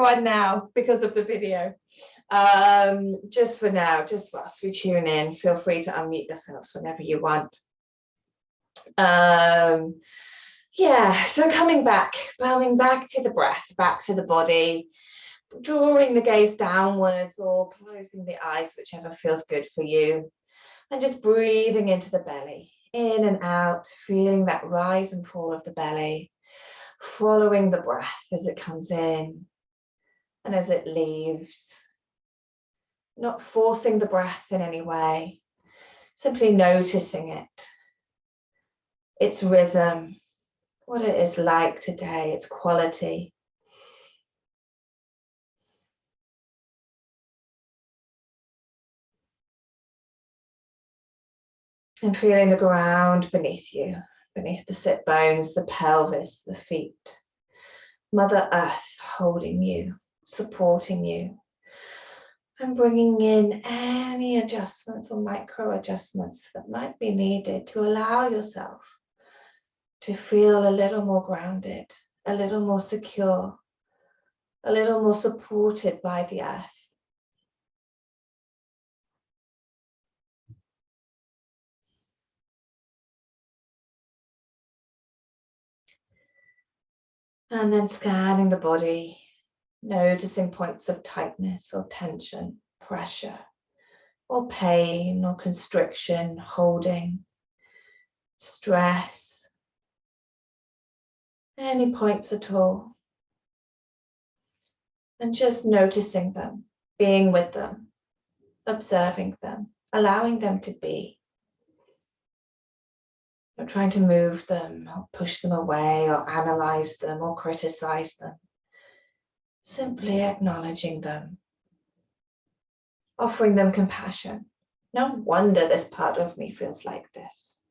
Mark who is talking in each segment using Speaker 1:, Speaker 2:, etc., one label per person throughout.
Speaker 1: everyone now because of the video. Just for now, just whilst we tune in, feel free to unmute yourselves whenever you want. Yeah, so coming back to the breath, back to the body, drawing the gaze downwards or closing the eyes, whichever feels good for you. And just breathing into the belly, in and out, feeling that rise and fall of the belly, following the breath as it comes in and as it leaves. Not forcing the breath in any way, simply noticing it, its rhythm, what it is like today, its quality. And feeling the ground beneath you, beneath the sit bones, the pelvis, the feet. Mother Earth holding you, supporting you, and bringing in any adjustments or micro adjustments that might be needed to allow yourself to feel a little more grounded, a little more secure, a little more supported by the earth. And then scanning the body, noticing points of tightness or tension, pressure, or pain or constriction, holding, stress, any points at all. And just noticing them, being with them, observing them, allowing them to be. Not trying to move them or push them away or analyze them or criticize them. Simply acknowledging them, offering them compassion. No wonder this part of me feels like this.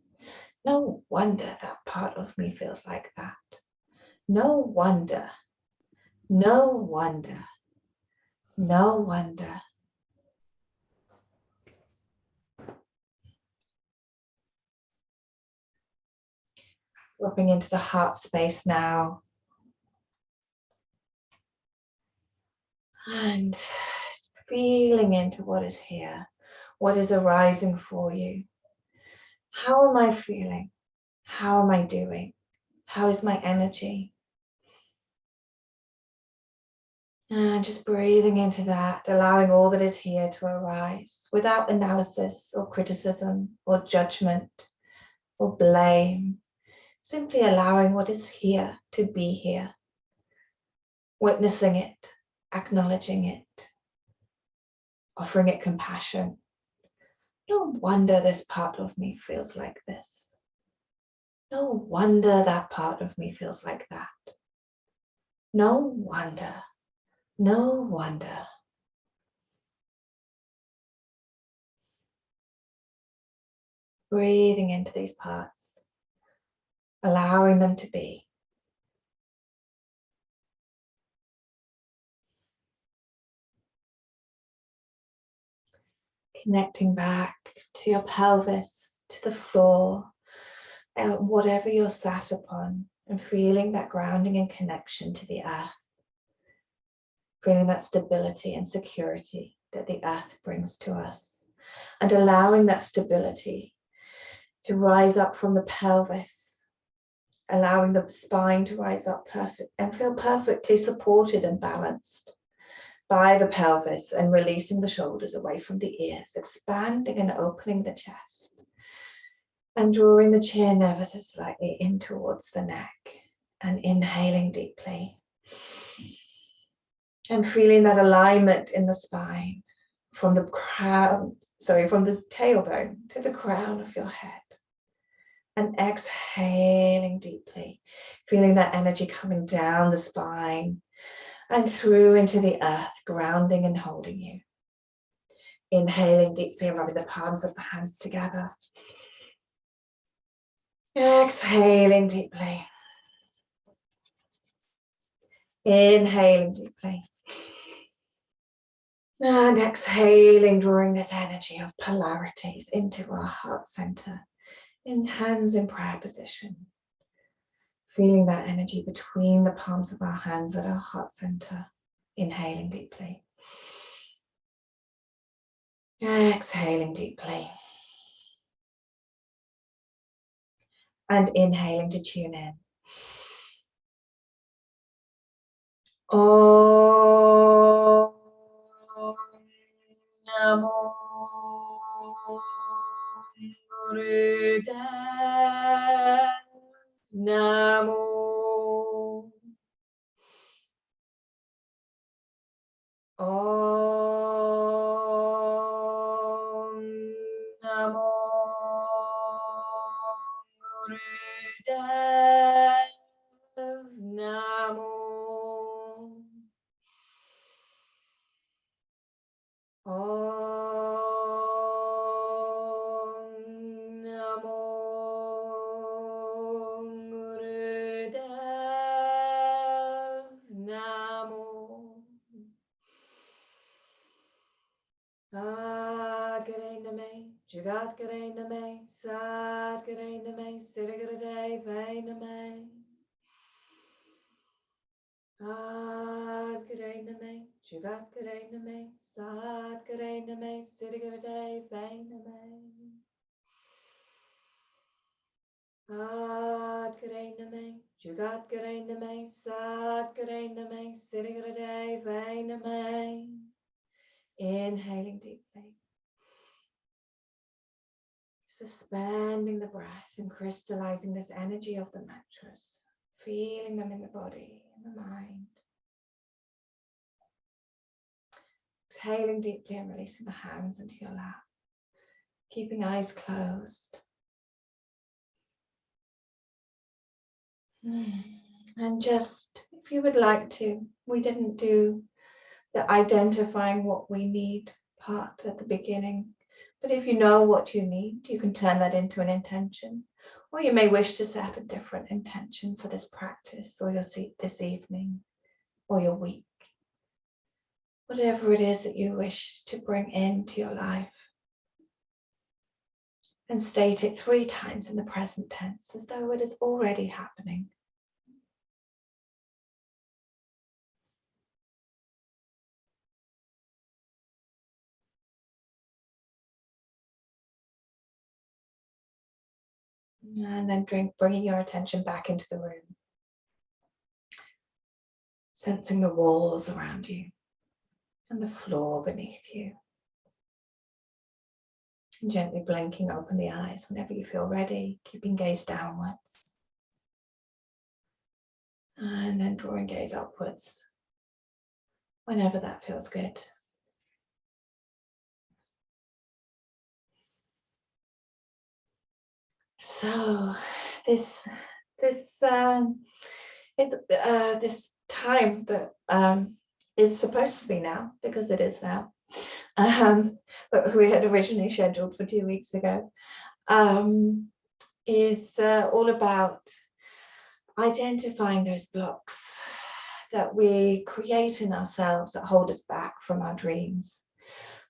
Speaker 1: No wonder that part of me feels like that. No wonder, no wonder, no wonder. Dropping into the heart space now. And feeling into what is here, what is arising for you. How am I feeling? How am I doing? How is my energy? And just breathing into that, allowing all that is here to arise without analysis or criticism or judgment or blame. Simply allowing what is here to be here. Witnessing it, acknowledging it, offering it compassion. No wonder this part of me feels like this. No wonder that part of me feels like that. No wonder, no wonder. Breathing into these parts, allowing them to be. Connecting back to your pelvis, to the floor, whatever you're sat upon, and feeling that grounding and connection to the earth. Feeling that stability and security that the earth brings to us, and allowing that stability to rise up from the pelvis, allowing the spine to rise up perfect and feel perfectly supported and balanced by the pelvis, and releasing the shoulders away from the ears, expanding and opening the chest, and drawing the chin ever so slightly in towards the neck, and inhaling deeply. And feeling that alignment in the spine from the crown, from the tailbone to the crown of your head. And exhaling deeply, feeling that energy coming down the spine and through into the earth, grounding and holding you. Inhaling deeply, rubbing the palms of the hands together. Exhaling deeply. Inhaling deeply. And exhaling, drawing this energy of polarities into our heart center, in hands in prayer position. Feeling that energy between the palms of our hands at our heart center. Inhaling deeply. Exhaling deeply. And inhaling to tune in. Om Namo Gurudev Namo. Om Namo Gurudev Namo. Om Namo Gurudev Namo. Adgare Name, Jagat Gare Name, Sad Gare Name, Siddhigare Name. Adgare Name, Jagat Gare Name, Sad Gare Name, Siddhigare Name. Adgare Name, Jagat Gare Name, Sad Gare Name, Siddhigare Name. Inhaling deeply. Suspending the breath and crystallizing this energy of the mantras, feeling them in the body, in the mind. Exhaling deeply and releasing the hands into your lap, keeping eyes closed. And just, if you would like to, we didn't do the identifying what we need part at the beginning, but if you know what you need, you can turn that into an intention. Or you may wish to set a different intention for this practice or your seat this evening or your week. Whatever it is that you wish to bring into your life. And state it 3 times in the present tense as though it is already happening. And then bringing your attention back into the room. Sensing the walls around you and the floor beneath you. And gently blinking open the eyes whenever you feel ready, keeping gaze downwards. And then drawing gaze upwards whenever that feels good. So this time that is supposed to be now, because it is now, but we had originally scheduled for 2 weeks ago, is all about identifying those blocks that we create in ourselves that hold us back from our dreams.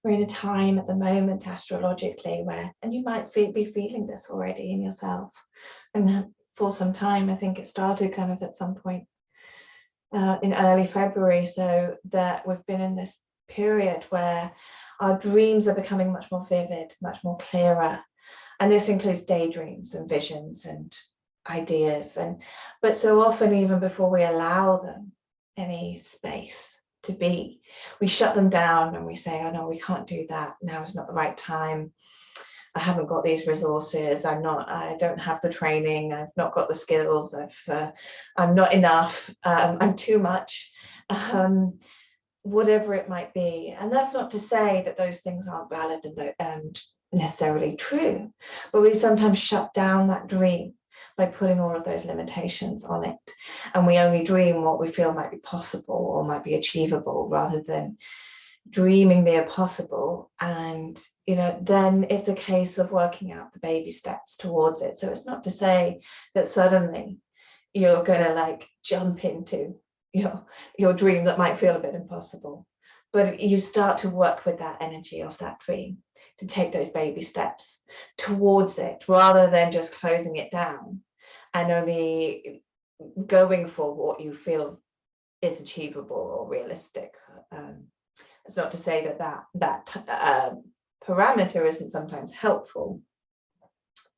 Speaker 1: We're in a time at the moment astrologically where, and you might be feeling this already in yourself, and for some time, I think it started kind of at some point in early February, so that we've been in this period where our dreams are becoming much more vivid, much more clearer. And this includes daydreams and visions and ideas. But so often, even before we allow them any space to be, we shut them down and we say, oh no, we can't do that. Now is not the right time. I haven't got these resources. I don't have the training. I've not got the skills. I'm not enough. I'm too much. Whatever it might be. And that's not to say that those things aren't valid and necessarily true, but we sometimes shut down that dream by putting all of those limitations on it. And we only dream what we feel might be possible or might be achievable, rather than dreaming the impossible. And then it's a case of working out the baby steps towards it. So it's not to say that suddenly you're gonna jump into your dream that might feel a bit impossible, but you start to work with that energy of that dream to take those baby steps towards it, rather than just closing it down and only going for what you feel is achievable or realistic. It's not to say that parameter isn't sometimes helpful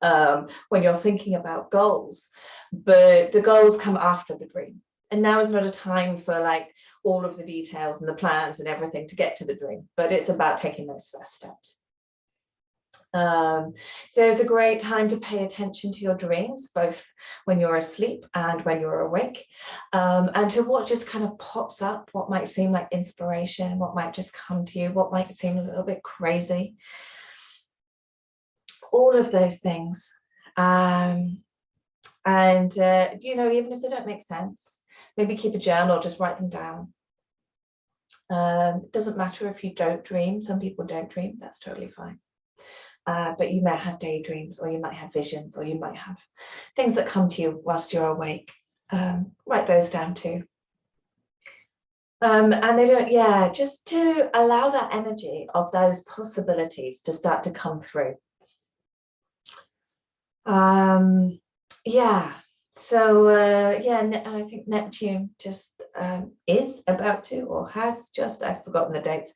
Speaker 1: when you're thinking about goals, but the goals come after the dream. And now is not a time for like all of the details and the plans and everything to get to the dream, but it's about taking those first steps. So it's a great time to pay attention to your dreams, both when you're asleep and when you're awake, and to what just kind of pops up, what might seem like inspiration, what might just come to you, what might seem a little bit crazy. All of those things. You know, even if they don't make sense, maybe keep a journal, just write them down. It doesn't matter if you don't dream. Some people don't dream, that's totally fine. But you might have daydreams, or you might have visions, or you might have things that come to you whilst you're awake. Write those down too. And they don't, yeah, just to allow that energy of those possibilities to start to come through. Yeah, so yeah, I think Neptune just is about to, or has just, I've forgotten the dates,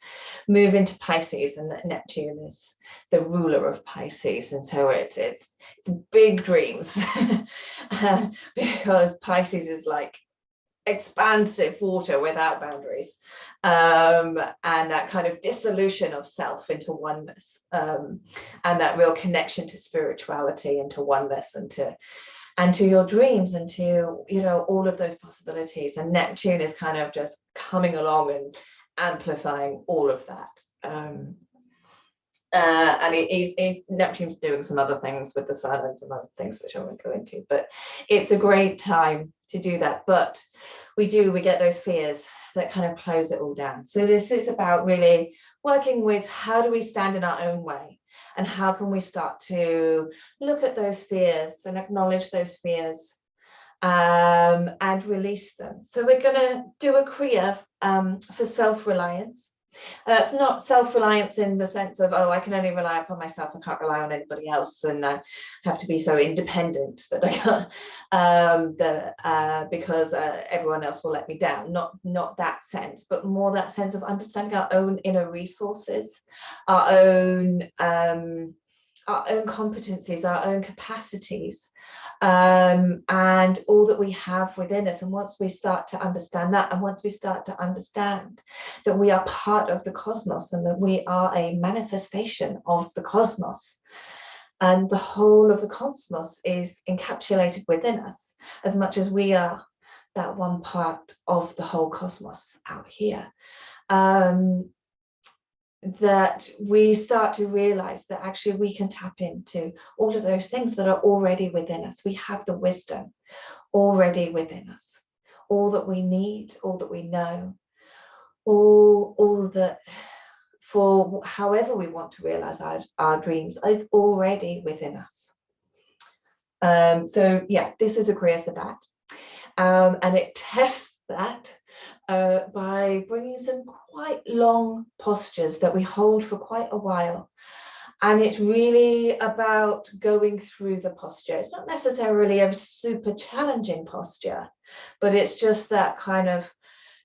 Speaker 1: move into Pisces, and Neptune is the ruler of Pisces, and so it's big dreams because Pisces is like expansive water without boundaries, and that kind of dissolution of self into oneness, and that real connection to spirituality, into oneness, and to your dreams, and to, you know, all of those possibilities. And Neptune is kind of just coming along and amplifying all of that. And Neptune's doing some other things with the sun and some other things which I won't go into, but it's a great time to do that. But we get those fears that kind of close it all down. So this is about really working with, how do we stand in our own way, and how can we start to look at those fears and acknowledge those fears, and release them. So we're going to do a Kriya for self-reliance. It's not self-reliance in the sense of, oh, I can only rely upon myself, I can't rely on anybody else, and I have to be so independent that I can't, because everyone else will let me down. Not that sense, but more that sense of understanding our own inner resources, our own competencies, our own capacities, and all that we have within us. And once we start to understand that, and once we start to understand that we are part of the cosmos, and that we are a manifestation of the cosmos, and the whole of the cosmos is encapsulated within us, as much as we are that one part of the whole cosmos out here, that we start to realize that actually we can tap into all of those things that are already within us. We have the wisdom already within us, all that we need, all that we know, all that, for however we want to realize our dreams, is already within us. So yeah, this is a Kriya for that, and it tests that by bringing some quite long postures that we hold for quite a while. And it's really about going through the posture. It's not necessarily a super challenging posture, but it's just that kind of,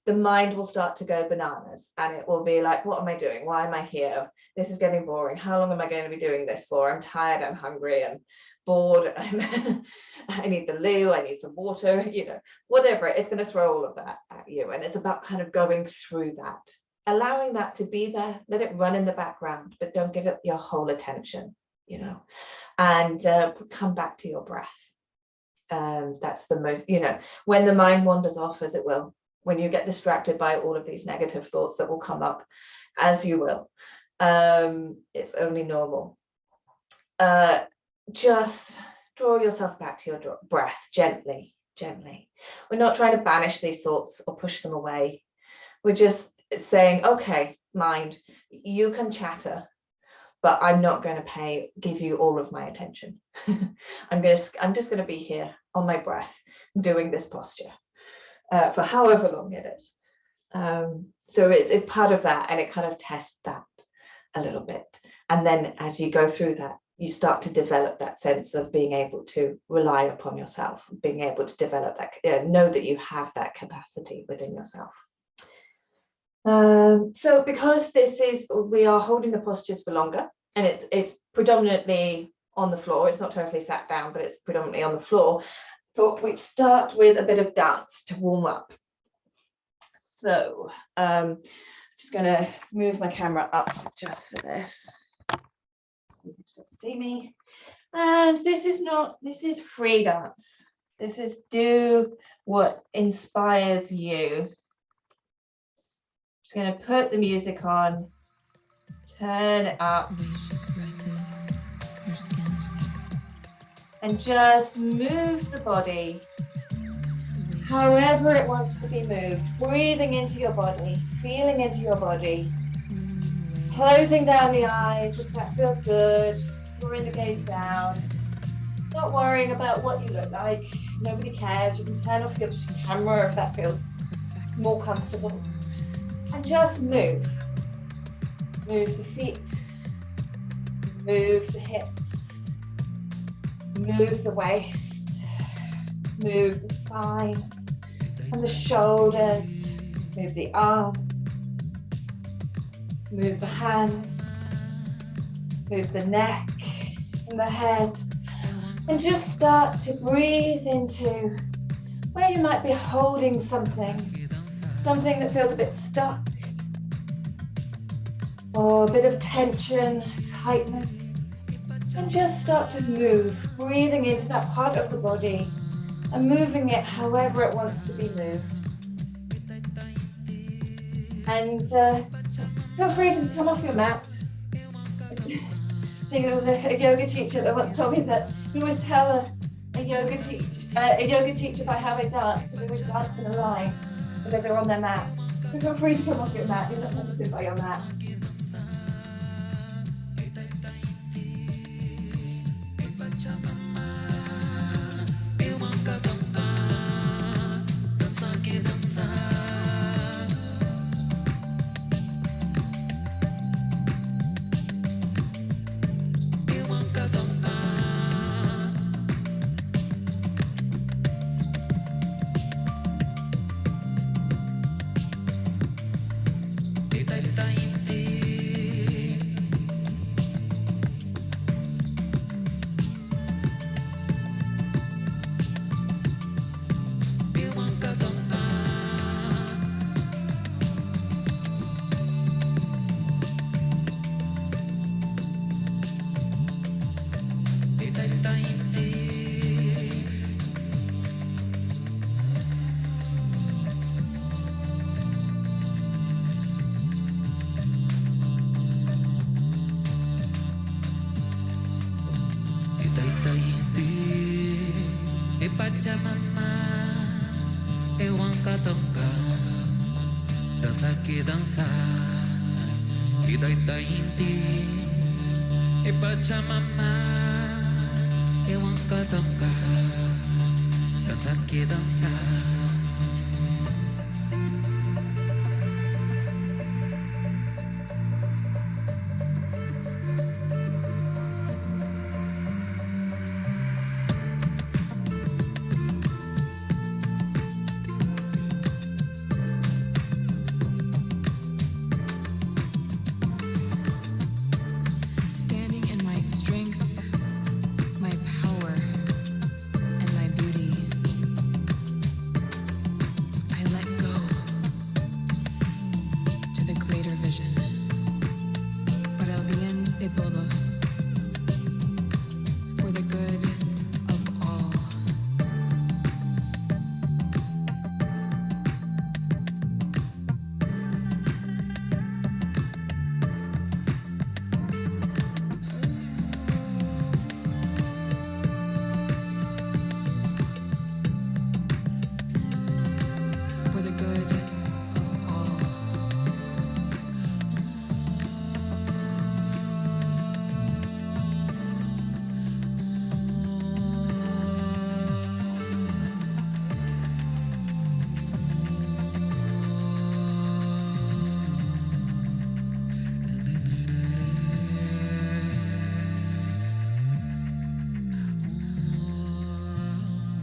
Speaker 1: the mind will start to go bananas, and it will be like, what am I doing? Why am I here? This is getting boring. How long am I going to be doing this for? I'm tired, I'm hungry, I'm bored, I need the loo, I need some water, you know, whatever. It's going to throw all of that at you. And it's about kind of going through that, allowing that to be there, let it run in the background, but don't give it your whole attention, you know, and come back to your breath. That's the most, you know, when the mind wanders off, as it will, when you get distracted by all of these negative thoughts that will come up, as you will, it's only normal. Just draw yourself back to your breath gently. We're not trying to banish these thoughts or push them away. We're just saying, okay, mind, you can chatter, but I'm not going to give you all of my attention. I'm just going to be here on my breath, doing this posture for however long it is. So it's part of that, and it kind of tests that a little bit. And then as you go through that, you start to develop that sense of being able to rely upon yourself, being able to develop that, know that you have that capacity within yourself. So because we are holding the postures for longer, and it's predominantly on the floor, it's not totally sat down, but it's predominantly on the floor. So we'd start with a bit of dance to warm up. So I'm just going to move my camera up just for this. You can still see me. And this is free dance. This is do what inspires you. Just going to put the music on, turn it up, and just move the body however it wants to be moved. Breathing into your body, feeling into your body, closing down the eyes if that feels good, drawing the gaze down, not worrying about what you look like. Nobody cares. You can turn off your camera if that feels more comfortable. And just move. Move the feet, move the hips, move the waist, move the spine and the shoulders, move the arms, move the hands, move the neck and the head, and just start to breathe into where you might be holding something that feels a bit stuck, or a bit of tension, tightness, and just start to move, breathing into that part of the body and moving it however it wants to be moved. And feel free to come off your mat. I think there was a yoga teacher that once told me that you always tell a yoga teacher by how they dance, because they always dance in a line, whether they're on their mat. So feel free to come off your mat. You don't have to sit by your mat.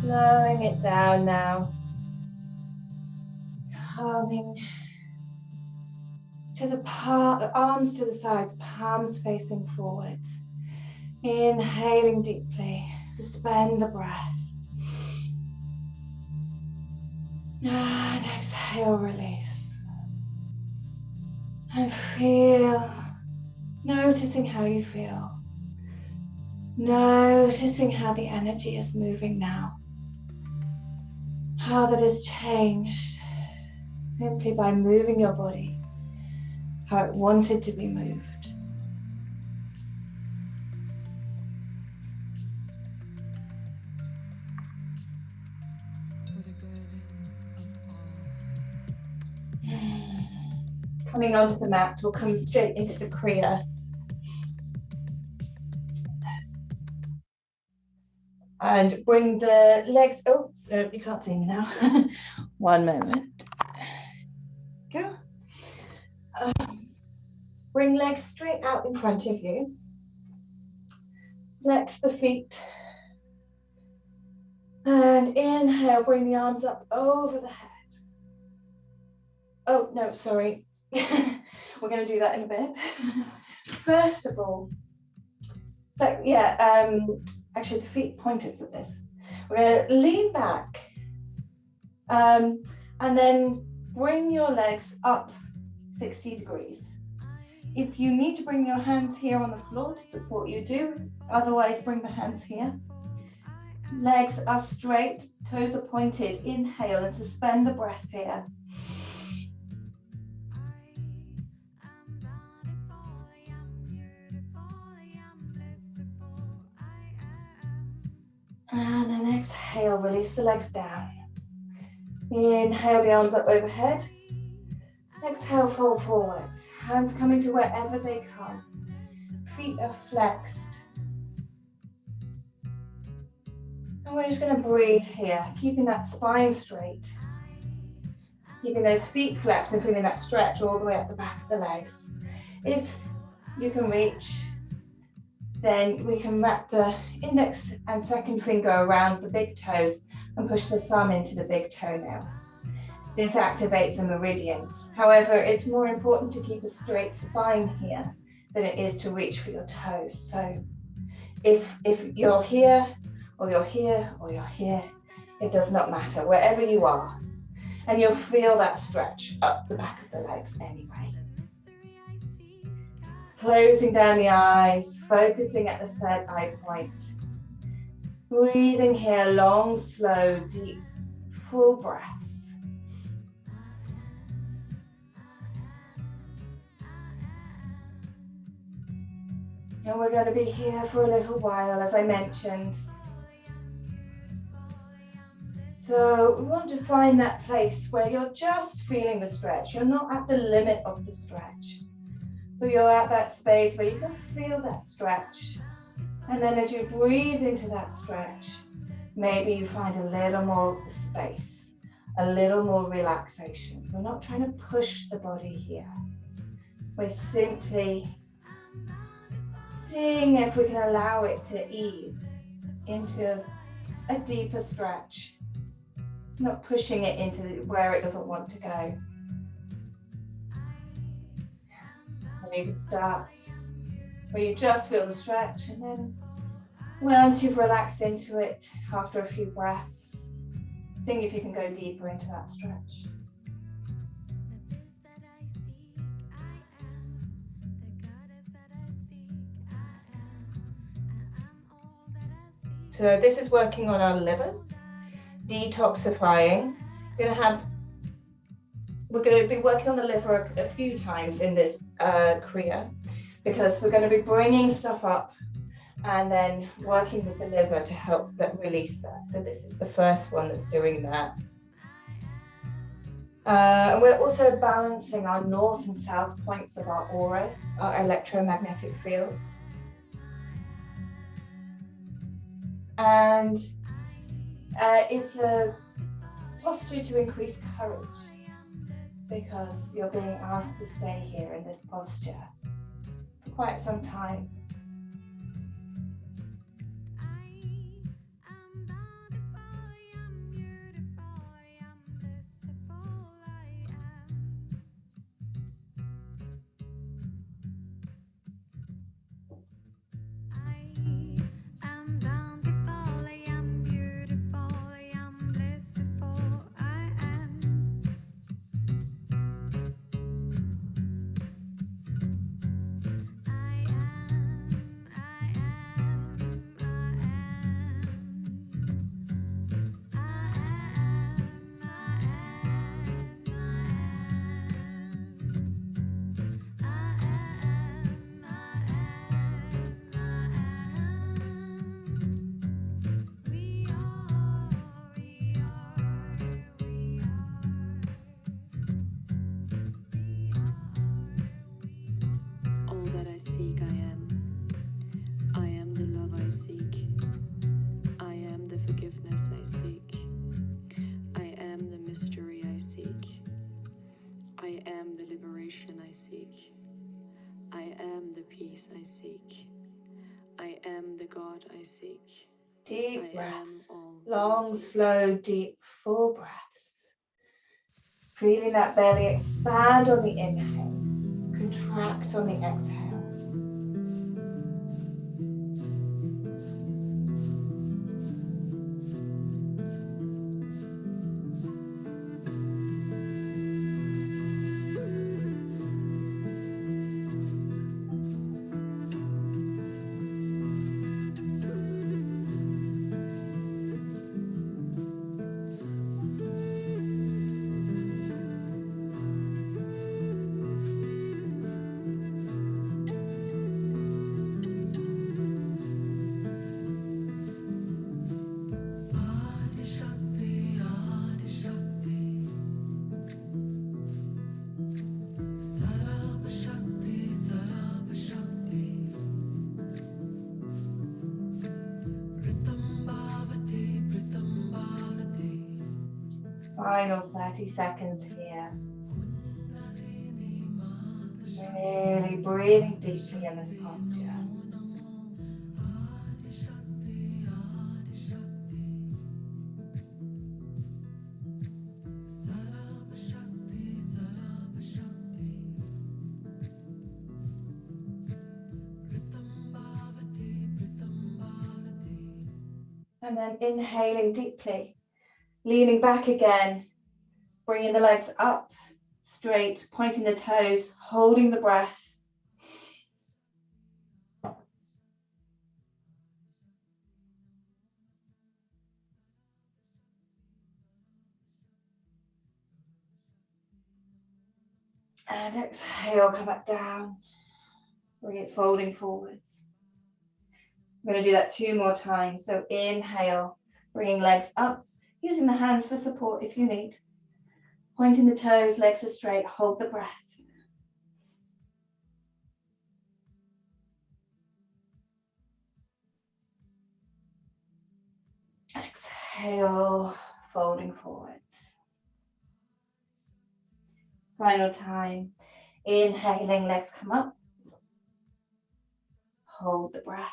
Speaker 1: slowing it down now. Coming to the arms to the sides, palms facing forwards. Inhaling deeply, suspend the breath. And exhale, release. And feel, noticing how you feel. Noticing how the energy is moving now. How that has changed simply by moving your body, how it wanted to be moved. Coming onto the mat, we'll come straight into the Kriya. And bring the legs, oh, no, you can't see me now. One moment. Go. Bring legs straight out in front of you. Flex the feet. And inhale, bring the arms up over the head. Oh, no, sorry. We're going to do that in a bit. First of all, actually the feet pointed for this. We're going to lean back and then bring your legs up 60 degrees. If you need to bring your hands here on the floor to support you, do. Otherwise, bring the hands here. Legs are straight, toes are pointed. Inhale and suspend the breath here. And then exhale, release the legs down. Inhale, the arms up overhead. Exhale, fold forwards. Hands coming to wherever they come. Feet are flexed. And we're just going to breathe here, keeping that spine straight. Keeping those feet flexed and feeling that stretch all the way up the back of the legs. If you can reach, then we can wrap the index and second finger around the big toes and push the thumb into the big toenail. This activates a meridian. However, it's more important to keep a straight spine here than it is to reach for your toes. So if you're here, or you're here, or you're here, it does not matter, wherever you are. And you'll feel that stretch up the back of the legs anyway. Closing down the eyes, focusing at the third eye point. Breathing here, long, slow, deep, full breaths. And we're going to be here for a little while, as I mentioned. So we want to find that place where you're just feeling the stretch. You're not at the limit of the stretch. So you're at that space where you can feel that stretch. And then as you breathe into that stretch, maybe you find a little more space, a little more relaxation. We're not trying to push the body here. We're simply seeing if we can allow it to ease into a deeper stretch, not pushing it into where it doesn't want to go. And you can start where you just feel the stretch, and then once you've relaxed into it after a few breaths, seeing if you can go deeper into that stretch. So this is working on our livers, detoxifying. We're going to be working on the liver a few times in this Kriya, because we're going to be bringing stuff up and then working with the liver to help that release that. So this is the first one that's doing that. And we're also balancing our north and south points of our auras, our electromagnetic fields. And it's a posture to increase courage, because you're being asked to stay here in this posture for quite some time.
Speaker 2: seek, I am. I am the love I seek. I am the forgiveness I seek. I am the mystery I seek. I am the liberation I seek. I am the peace I seek. I am the God I seek.
Speaker 1: Deep
Speaker 2: I
Speaker 1: breaths,
Speaker 2: am all that I
Speaker 1: long,
Speaker 2: seek.
Speaker 1: slow, deep, full breaths. Feeling that belly expand on the inhale, contract on the exhale. Final 30 seconds here. Really breathing deeply in this posture. And then inhaling deeply, leaning back again, bringing the legs up, straight, pointing the toes, holding the breath. And exhale, come back down, bring it folding forwards. I'm going to do that 2 more times. So inhale, bringing legs up, using the hands for support if you need. Pointing the toes, legs are straight, hold the breath. Exhale, folding forwards. Final time. Inhaling, legs come up. Hold the breath.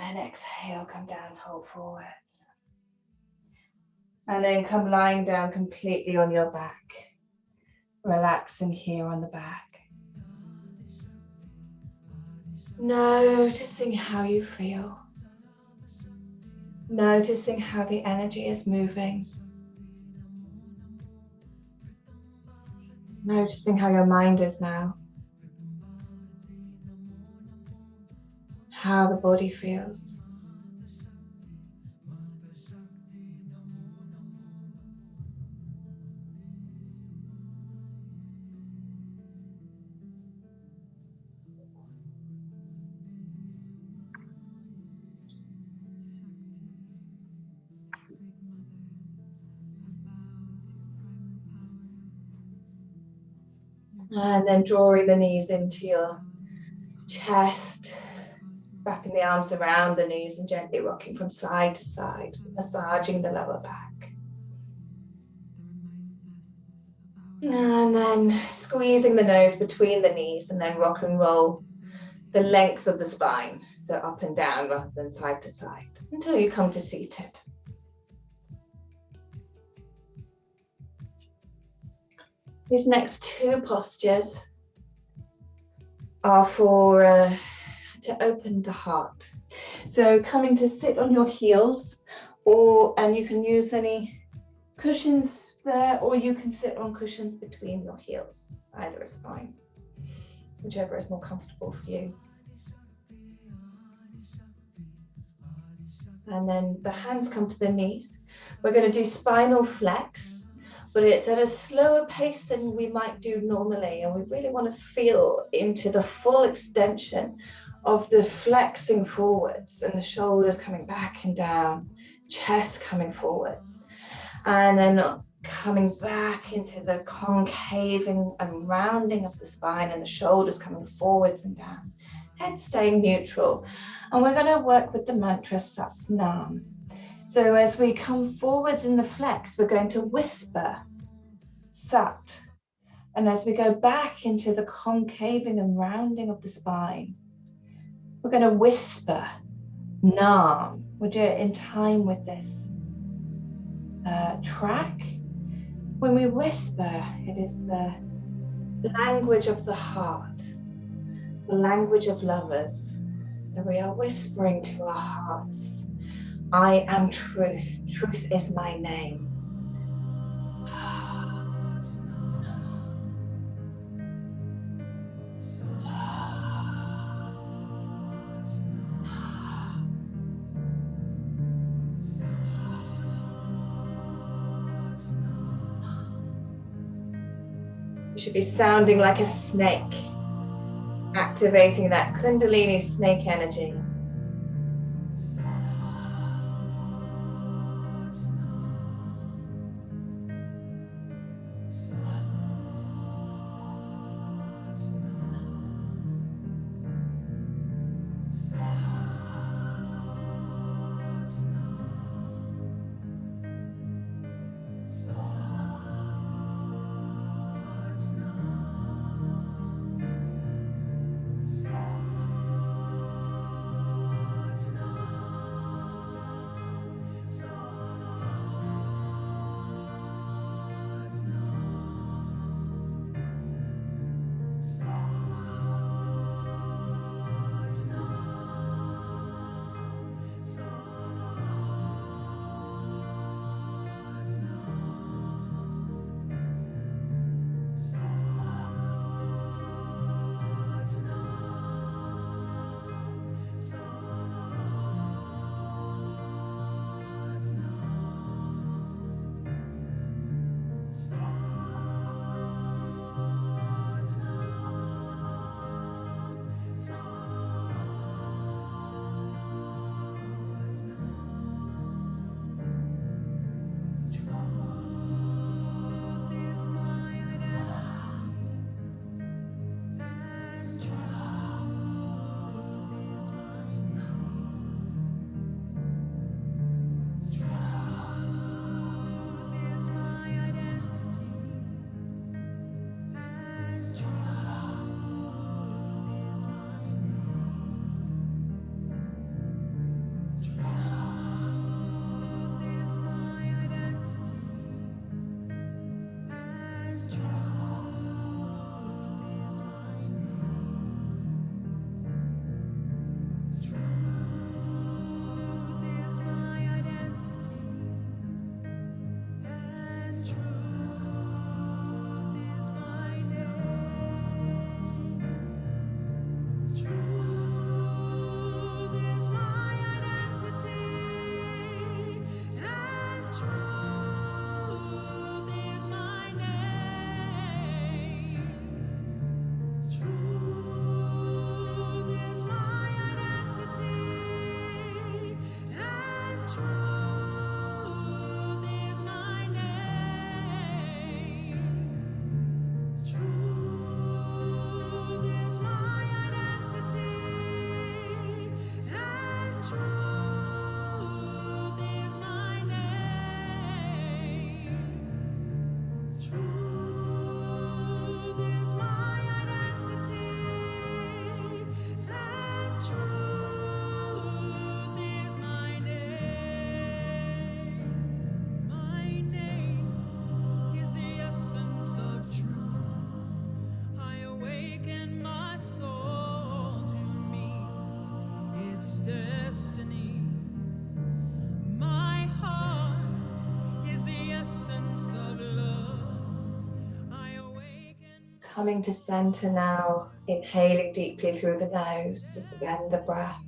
Speaker 1: And then exhale, come down, fold forwards. And then come lying down completely on your back. Relaxing here on the back. Noticing how you feel. Noticing how the energy is moving. Noticing how your mind is now. How the body feels. And then drawing the knees into your chest, wrapping the arms around the knees and gently rocking from side to side, massaging the lower back. And then squeezing the nose between the knees and then rock and roll the length of the spine. So up and down rather than side to side until you come to seated. These next 2 postures are for to open the heart. So coming to sit on your heels, and you can use any cushions there, or you can sit on cushions between your heels. Either is fine, whichever is more comfortable for you. And then the hands come to the knees. We're going to do spinal flex, but it's at a slower pace than we might do normally. And we really want to feel into the full extension of the flexing forwards and the shoulders coming back and down, chest coming forwards, and then coming back into the concaving and rounding of the spine, and the shoulders coming forwards and down, head staying neutral. And we're going to work with the mantra Sat Nam. So as we come forwards in the flex, we're going to whisper Sat. And as we go back into the concaving and rounding of the spine, we're going to whisper Nam. Would you in time with this track? When we whisper, it is the language of the heart, the language of lovers. So we are whispering to our hearts, I am truth. Truth is my name. You should be sounding like a snake, activating that Kundalini snake energy. Coming to center now, inhaling deeply through the nose to suspend the breath.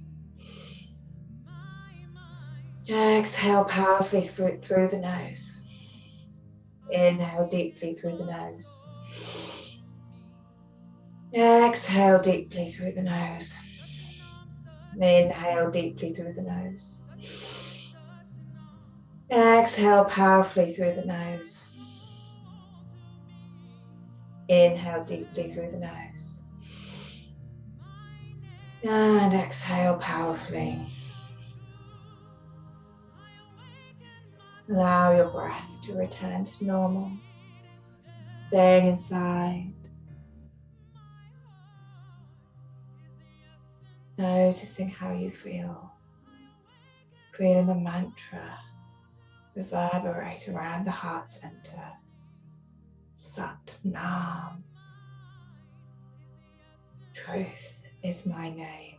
Speaker 1: Exhale powerfully through the nose. Inhale deeply through the nose. Exhale deeply through the nose. Inhale deeply through the nose. Exhale powerfully through the nose. Inhale deeply through the nose. And exhale powerfully. Allow your breath to return to normal. Staying inside. Noticing how you feel. Feeling the mantra reverberate around the heart center. Sat Nam. Truth is my name.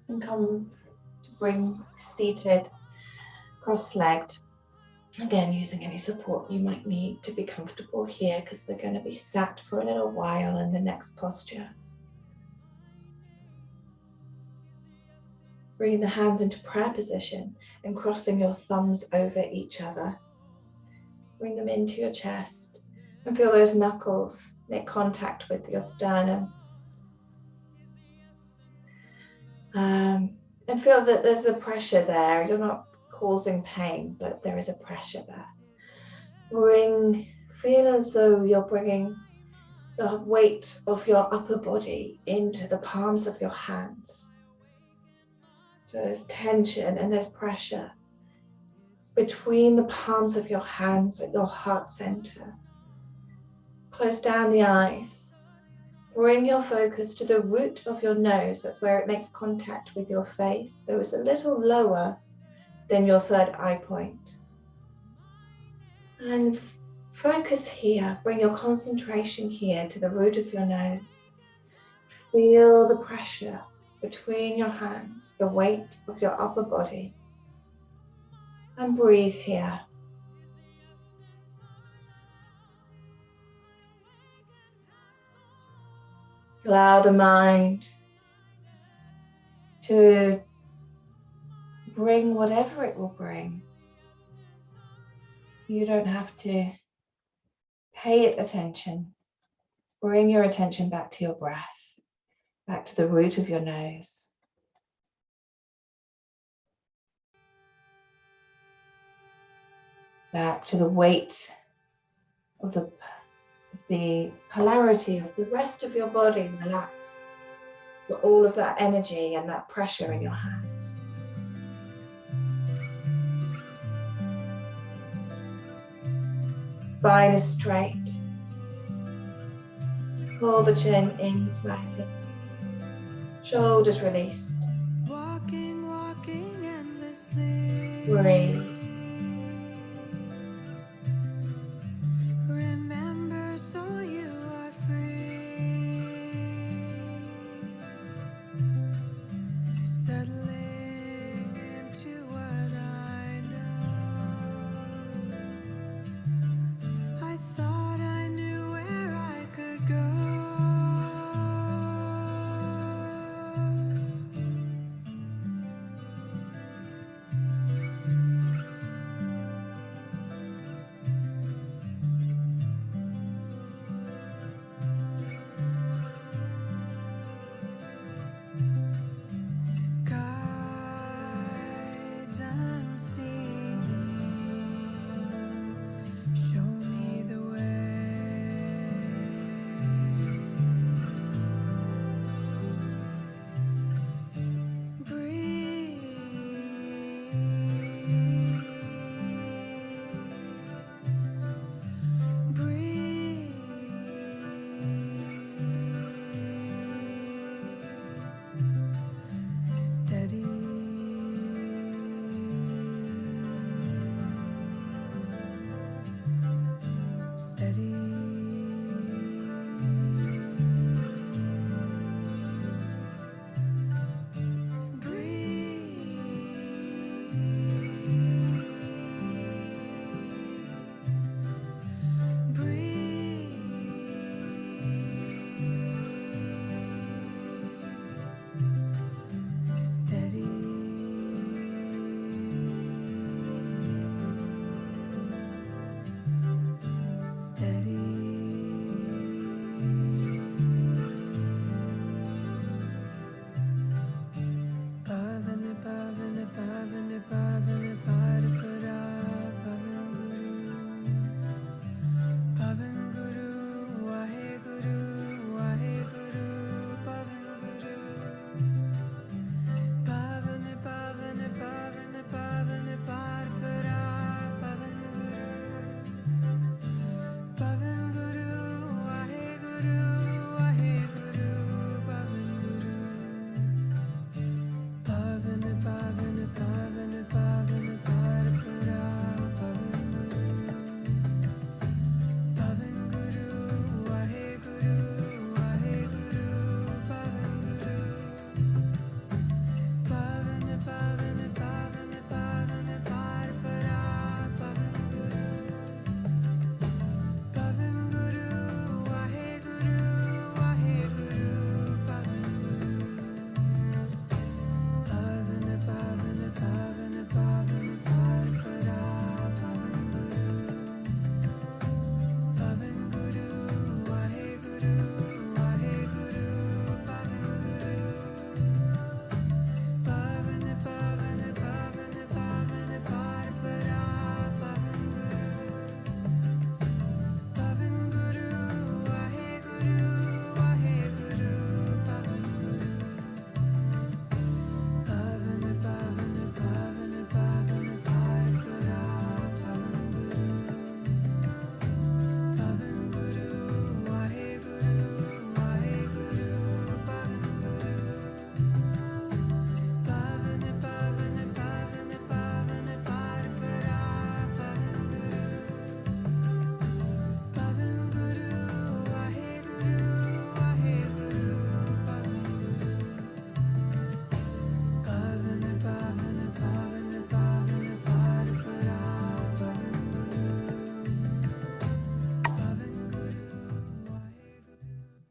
Speaker 1: And come to bring seated, cross-legged. Again, using any support you might need to be comfortable here, because we're going to be sat for a little while in the next posture. Bringing the hands into prayer position and crossing your thumbs over each other. Bring them into your chest and feel those knuckles make contact with your sternum. And feel that there's a pressure there. You're not causing pain, but there is a pressure there. Feel as though you're bringing the weight of your upper body into the palms of your hands. So there's tension and there's pressure between the palms of your hands at your heart center. Close down the eyes. Bring your focus to the root of your nose. That's where it makes contact with your face. So it's a little lower than your third eye point. And focus here. Bring your concentration here to the root of your nose. Feel the pressure between your hands, the weight of your upper body. And breathe here. Allow the mind to bring whatever it will bring. You don't have to pay it attention. Bring your attention back to your breath, back to the root of your nose. Back to the weight of the polarity of the rest of your body. Relax for all of that energy and that pressure in your hands. Spine is straight. Pull the chin in slightly. Shoulders released.
Speaker 2: Walking endlessly.
Speaker 1: Breathe.
Speaker 2: Remember, so you are free. Settling into what I know. I thought I knew where I could go.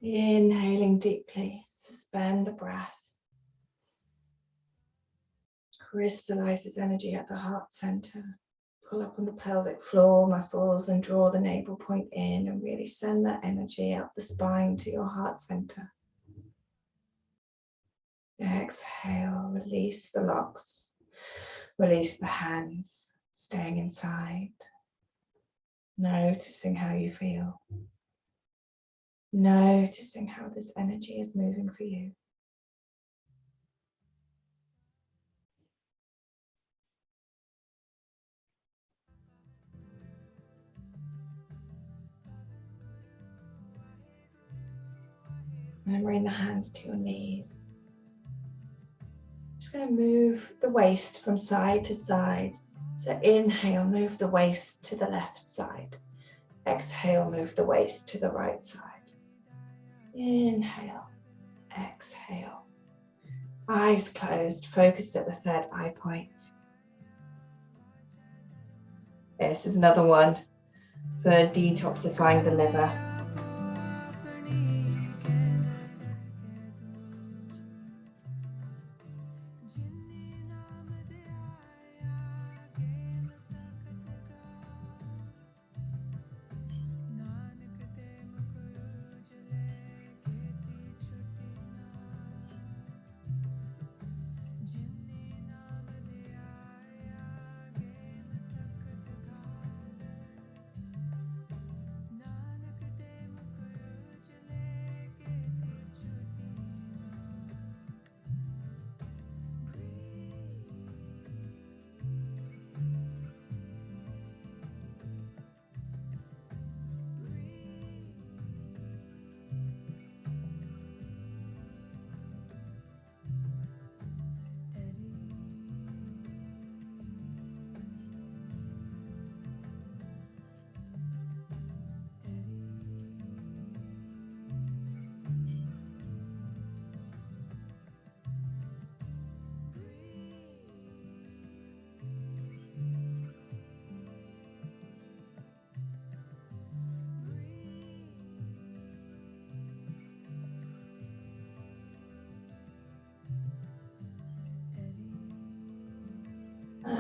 Speaker 1: Inhaling deeply, suspend the breath. Crystallize this energy at the heart center. Pull up on the pelvic floor muscles and draw the navel point in and really send that energy up the spine to your heart center. Exhale, release the locks, release the hands, staying inside, noticing how you feel, noticing how this energy is moving for you. And bring the hands to your knees. Just going to move the waist from side to side. So inhale, move the waist to the left side. Exhale, move the waist to the right side. Inhale, exhale. Eyes closed, focused at the third eye point. This is another one for detoxifying the liver.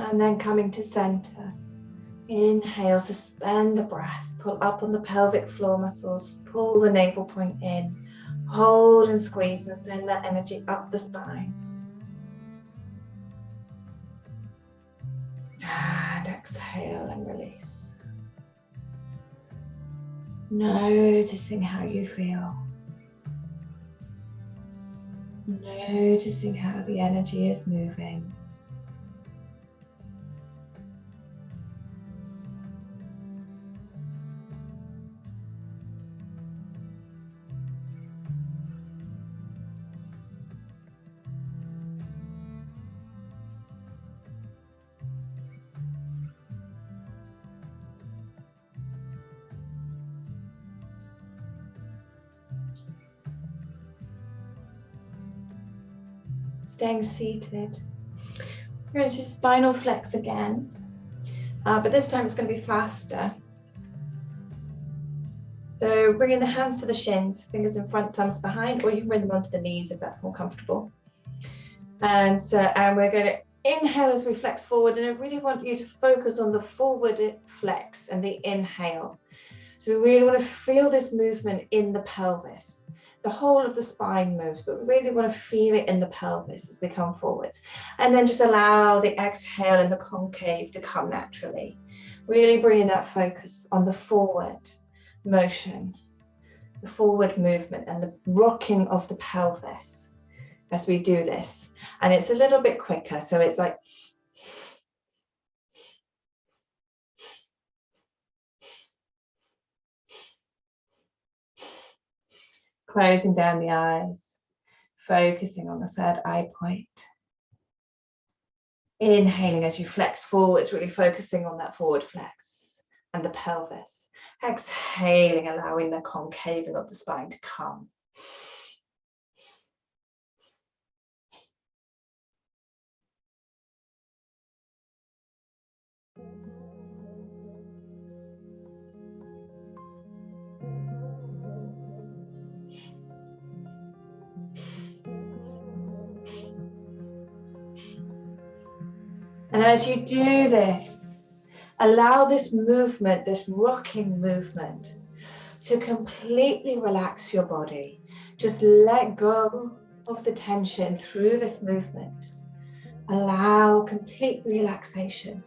Speaker 1: And then coming to center. Inhale, suspend the breath. Pull up on the pelvic floor muscles. Pull the navel point in. Hold and squeeze and send that energy up the spine. And exhale and release. Noticing how you feel. Noticing how the energy is moving. Staying seated. We're going to spinal flex again, but this time it's going to be faster. So bringing the hands to the shins, fingers in front, thumbs behind, or you can bring them onto the knees if that's more comfortable. And we're going to inhale as we flex forward, and I really want you to focus on the forward flex and the inhale. So we really want to feel this movement in the pelvis. The whole of the spine moves, but we really want to feel it in the pelvis as we come forwards. And then just allow the exhale and the concave to come naturally. Really bringing that focus on the forward motion, the forward movement and the rocking of the pelvis as we do this. And it's a little bit quicker, so it's like closing down the eyes, focusing on the third eye point. Inhaling as you flex forwards, really focusing on that forward flex and the pelvis. Exhaling, allowing the concaving of the spine to come. And as you do this, allow this movement, this rocking movement, to completely relax your body. Just let go of the tension through this movement. Allow complete relaxation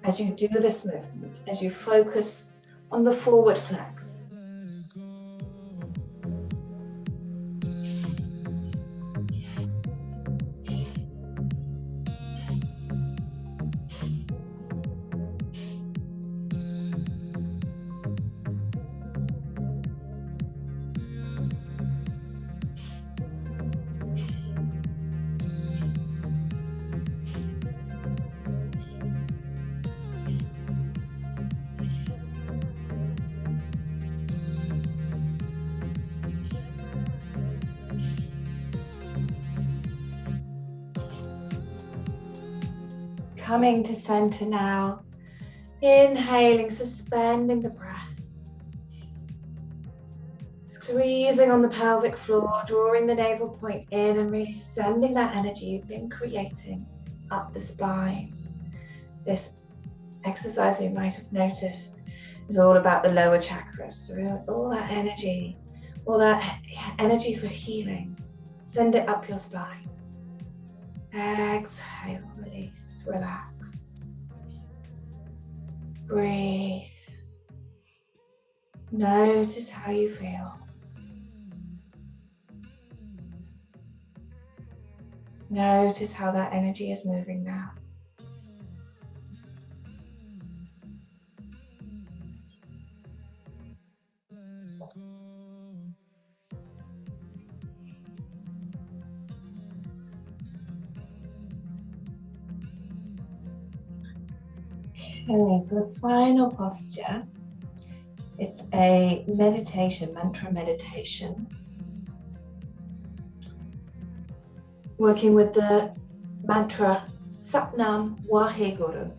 Speaker 1: as you do this movement, as you focus on the forward flex. Coming to center now, inhaling, suspending the breath. Squeezing on the pelvic floor, drawing the navel point in and really sending that energy you've been creating up the spine. This exercise, you might have noticed, is all about the lower chakras. So all that energy for healing, send it up your spine. Exhale, release, relax. Breathe. Notice how you feel. Notice how that energy is moving now. Okay, for the final posture, it's a meditation, mantra meditation. Working with the mantra Satnam Waheguru.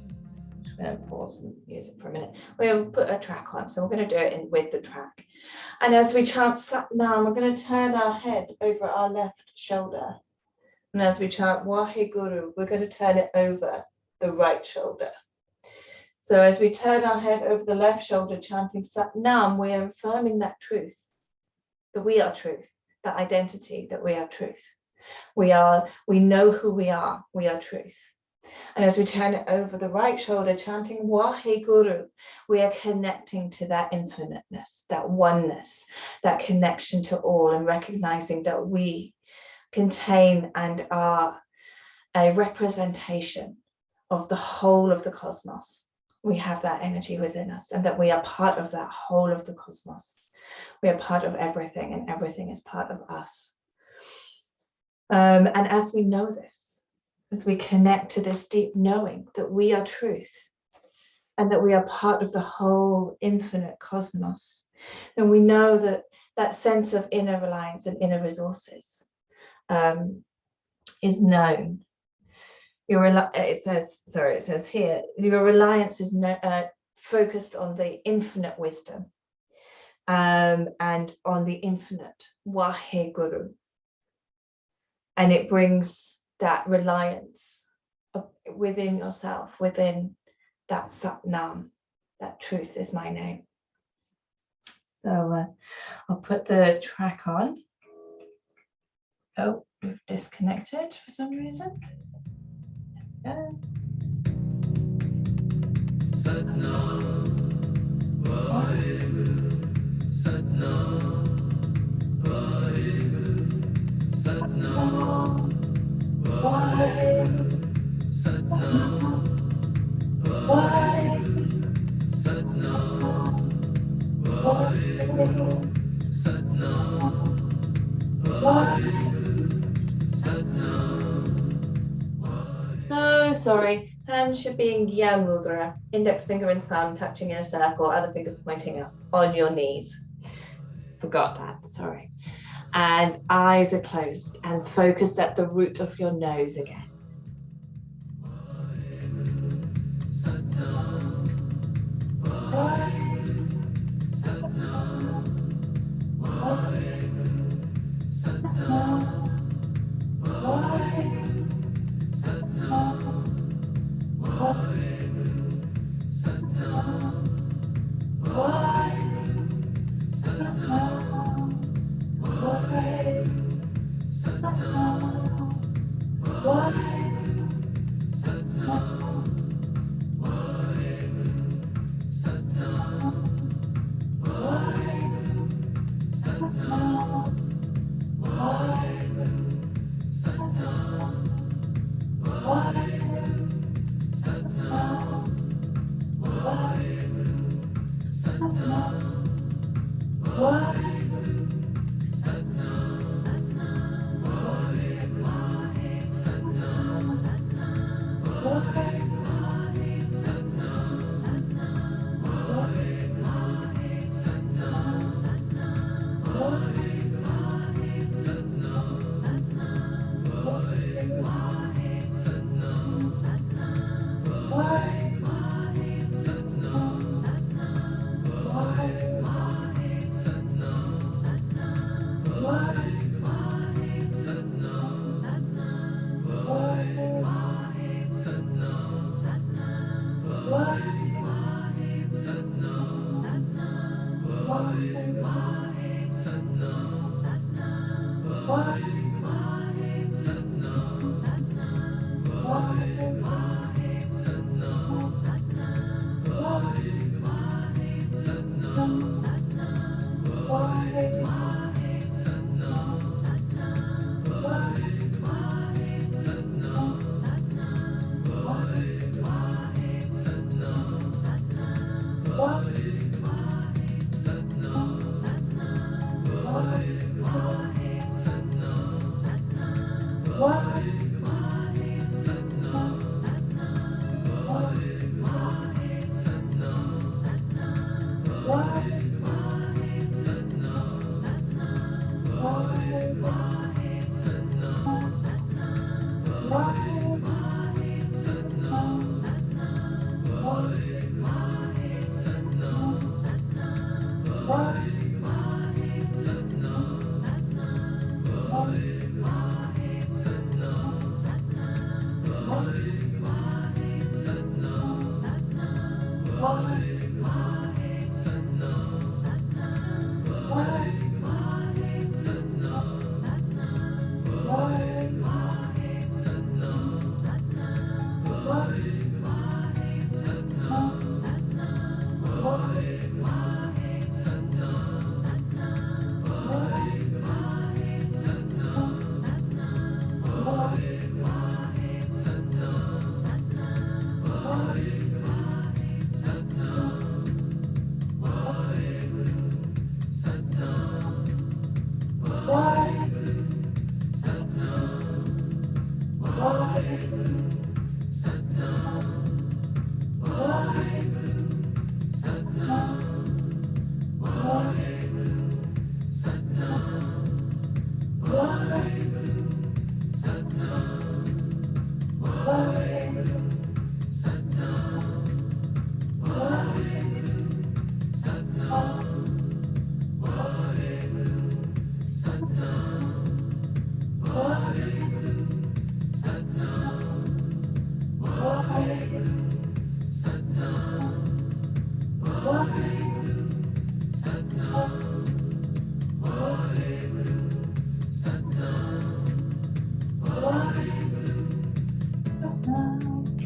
Speaker 1: I'm going to pause and use it for a minute. We'll put a track on, so we're going to do it with the track. And as we chant Satnam, we're going to turn our head over our left shoulder. And as we chant Waheguru, we're going to turn it over the right shoulder. So as we turn our head over the left shoulder, chanting Satnam, we are affirming that truth, that we are truth, that identity, that we are truth. We know who we are truth. And as we turn it over the right shoulder, chanting Waheguru, we are connecting to that infiniteness, that oneness, that connection to all, and recognizing that we contain and are a representation of the whole of the cosmos. We have that energy within us, and that we are part of that whole of the cosmos. We are part of everything, and everything is part of us. And as we know this, as we connect to this deep knowing that we are truth, and that we are part of the whole infinite cosmos, then we know that that sense of inner reliance and inner resources is known. It says here, your reliance is focused on the infinite wisdom and on the infinite Waheguru. And it brings that reliance within yourself, within that Satnam, that truth is my name. So I'll put the track on. Oh, we've disconnected for some reason.
Speaker 3: Satnam Vaheguru, Satnam Vaheguru, Satnam Vaheguru, Satnam Vaheguru, Satnam Vaheguru, Satnam Vaheguru, Satnam.
Speaker 1: So sorry, hands should be in Gyan Mudra, index finger and thumb touching in a circle, other fingers pointing up on your knees. Forgot that, sorry. And eyes are closed and focus at the root of your nose again.
Speaker 3: Satnam Vaheguru, Satnam Vaheguru, Satnam Vaheguru, Satnam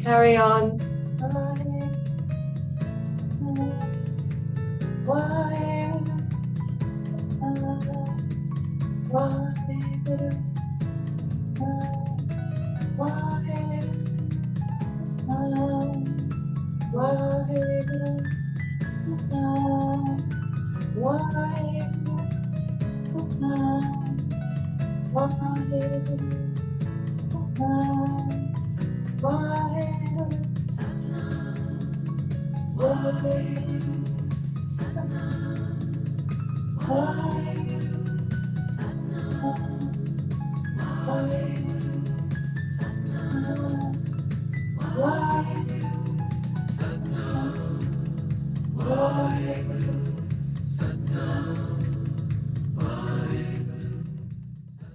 Speaker 1: Carry on.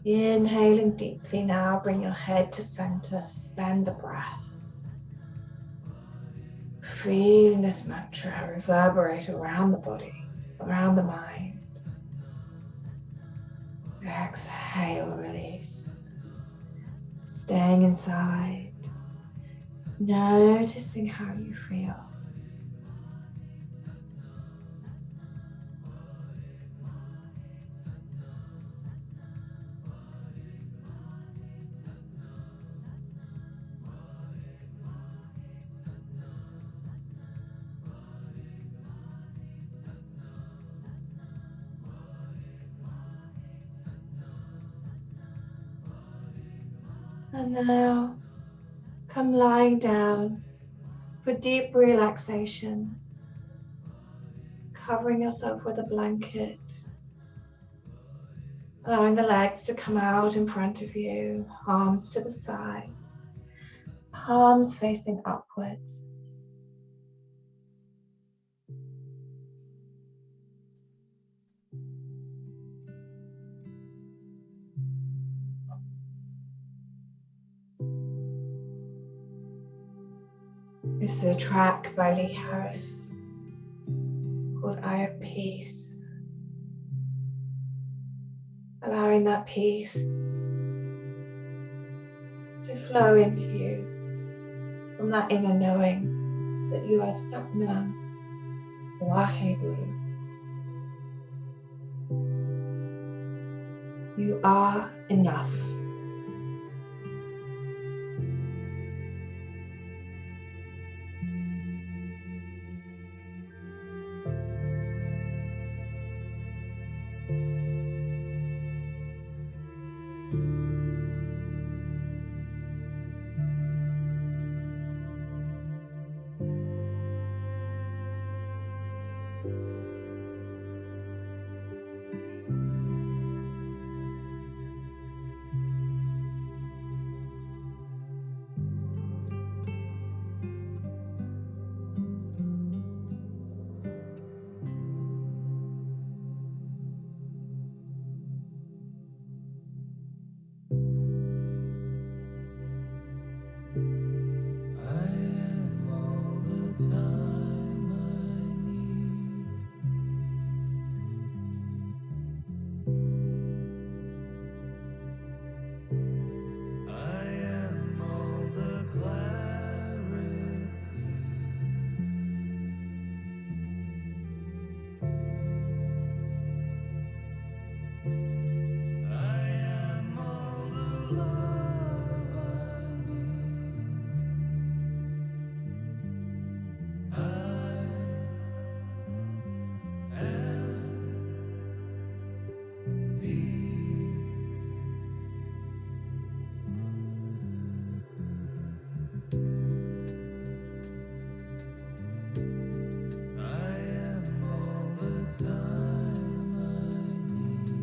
Speaker 1: Inhaling deeply now, bring your head to center, suspend the breath. Feeling this mantra reverberate around the body, around the mind. Exhale, release. Staying inside, noticing how you feel. And now come lying down for deep relaxation, covering yourself with a blanket, allowing the legs to come out in front of you, arms to the sides, palms facing upwards. This is a track by Lee Harris called I Have Peace. Allowing that peace to flow into you from that inner knowing that you are Satnam Waheguru. You are enough.
Speaker 3: I am all the time I need. I am all the clarity. I am all the love I need. I am peace. I am all the time I need.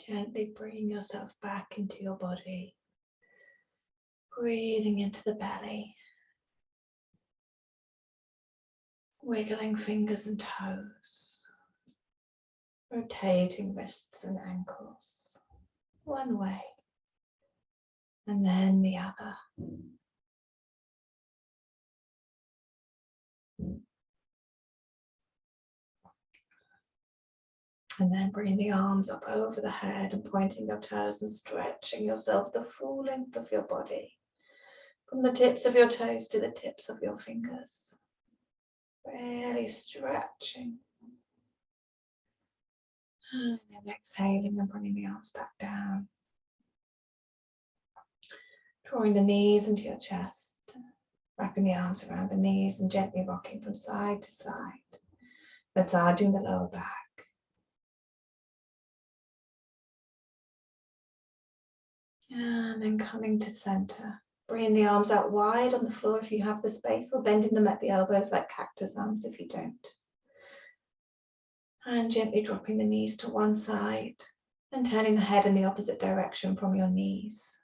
Speaker 1: Gently bring yourself back into your body. Breathing into the belly. Wiggling fingers and toes. Rotating wrists and ankles. One way. And then the other. And then bring the arms up over the head and pointing your toes and stretching yourself the full length of your body. From the tips of your toes to the tips of your fingers. Really stretching. And then exhaling and bringing the arms back down. Drawing the knees into your chest. Wrapping the arms around the knees and gently rocking from side to side. Massaging the lower back. And then coming to center. Bringing the arms out wide on the floor if you have the space, or bending them at the elbows like cactus arms if you don't. And gently dropping the knees to one side and turning the head in the opposite direction from your knees.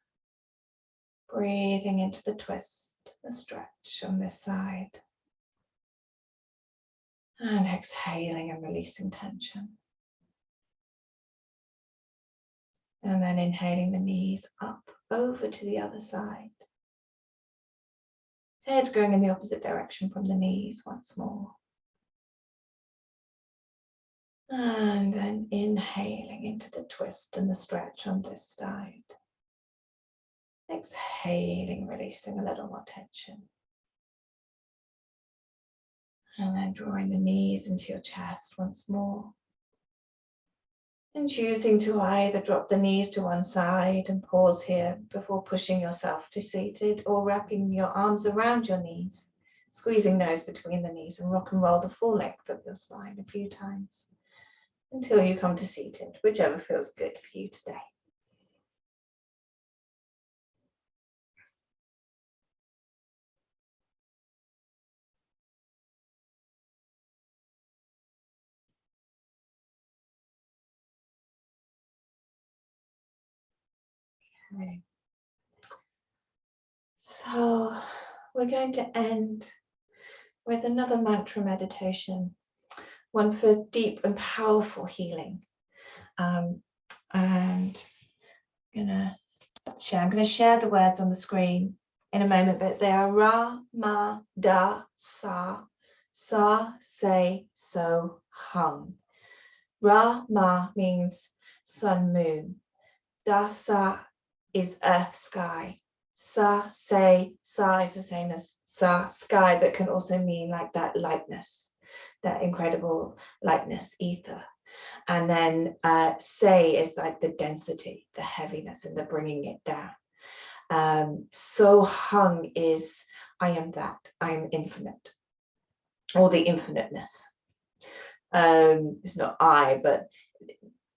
Speaker 1: Breathing into the twist, the stretch on this side. And exhaling and releasing tension. And then inhaling the knees up over to the other side. Head going in the opposite direction from the knees once more. And then inhaling into the twist and the stretch on this side. Exhaling, releasing a little more tension. And then drawing the knees into your chest once more. And choosing to either drop the knees to one side and pause here before pushing yourself to seated, or wrapping your arms around your knees, squeezing those between the knees, and rock and roll the full length of your spine a few times until you come to seated, whichever feels good for you today. Okay. So we're going to end with another mantra meditation, one for deep and powerful healing. And I'm going to share the words on the screen in a moment, but they are Ra, Ma, Da, Sa, Sa, Say, So, Hum. Ra, Ma means sun, moon. Da, Sa is earth, sky. Sa, Say, Sa is the same as Sa, sky, but can also mean like that lightness, that incredible lightness, ether. And then Say is like the density, the heaviness, and the bringing it down. So Hung is I am that, I am infinite, or the infiniteness. It's not I, but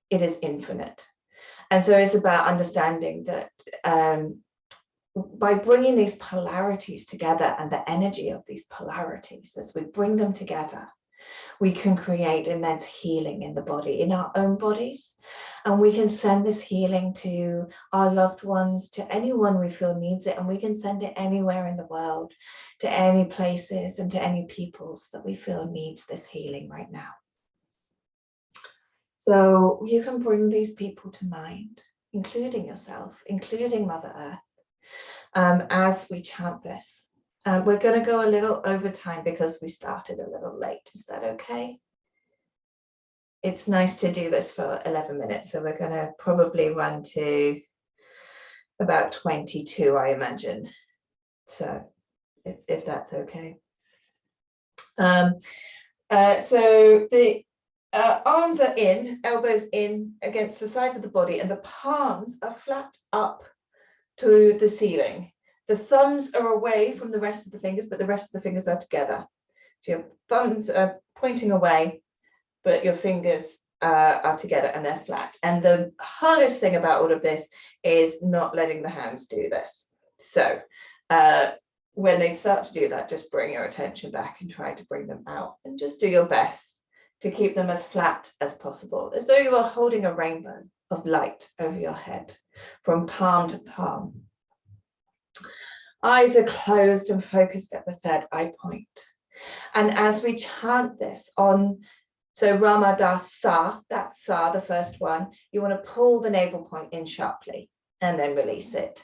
Speaker 1: it is infinite. And so it's about understanding that by bringing these polarities together and the energy of these polarities, as we bring them together, we can create immense healing in the body, in our own bodies. And we can send this healing to our loved ones, to anyone we feel needs it. And we can send it anywhere in the world, to any places and to any peoples that we feel needs this healing right now. So you can bring these people to mind, including yourself, including Mother Earth, as we chant this. We're going to go a little over time because we started a little late. Is that okay? It's nice to do this for 11 minutes, so we're going to probably run to about 22, I imagine. So if that's okay. So the arms are in, elbows in against the sides of the body, and the palms are flat up to the ceiling. The thumbs are away from the rest of the fingers, but the rest of the fingers are together. So your thumbs are pointing away, but your fingers are together and they're flat. And the hardest thing about all of this is not letting the hands do this. So when they start to do that, just bring your attention back and try to bring them out, and just do your best to keep them as flat as possible, as though you were holding a rainbow of light over your head from palm to palm. Eyes are closed and focused at the third eye point. And as we chant this on, so Ramadasa, that's Sa, the first one, you want to pull the navel point in sharply and then release it.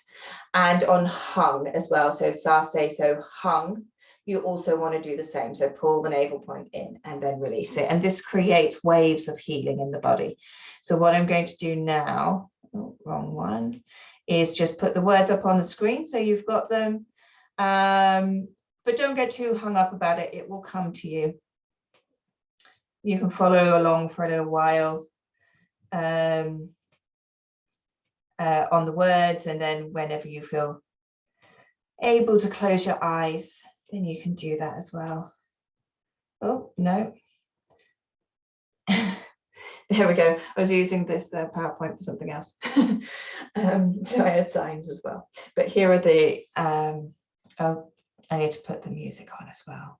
Speaker 1: And on Hung as well, so Sa, say, so Hung, you also want to do the same. So pull the navel point in and then release it. And this creates waves of healing in the body. So what I'm going to do now, oh, wrong one, is just put the words up on the screen so you've got them. But don't get too hung up about it. It will come to you. You can follow along for a little while on the words, and then whenever you feel able to close your eyes, then you can do that as well. Oh, no. There we go. I was using this PowerPoint for something else. So I had signs as well. But here are the, oh, I need to put the music on as well.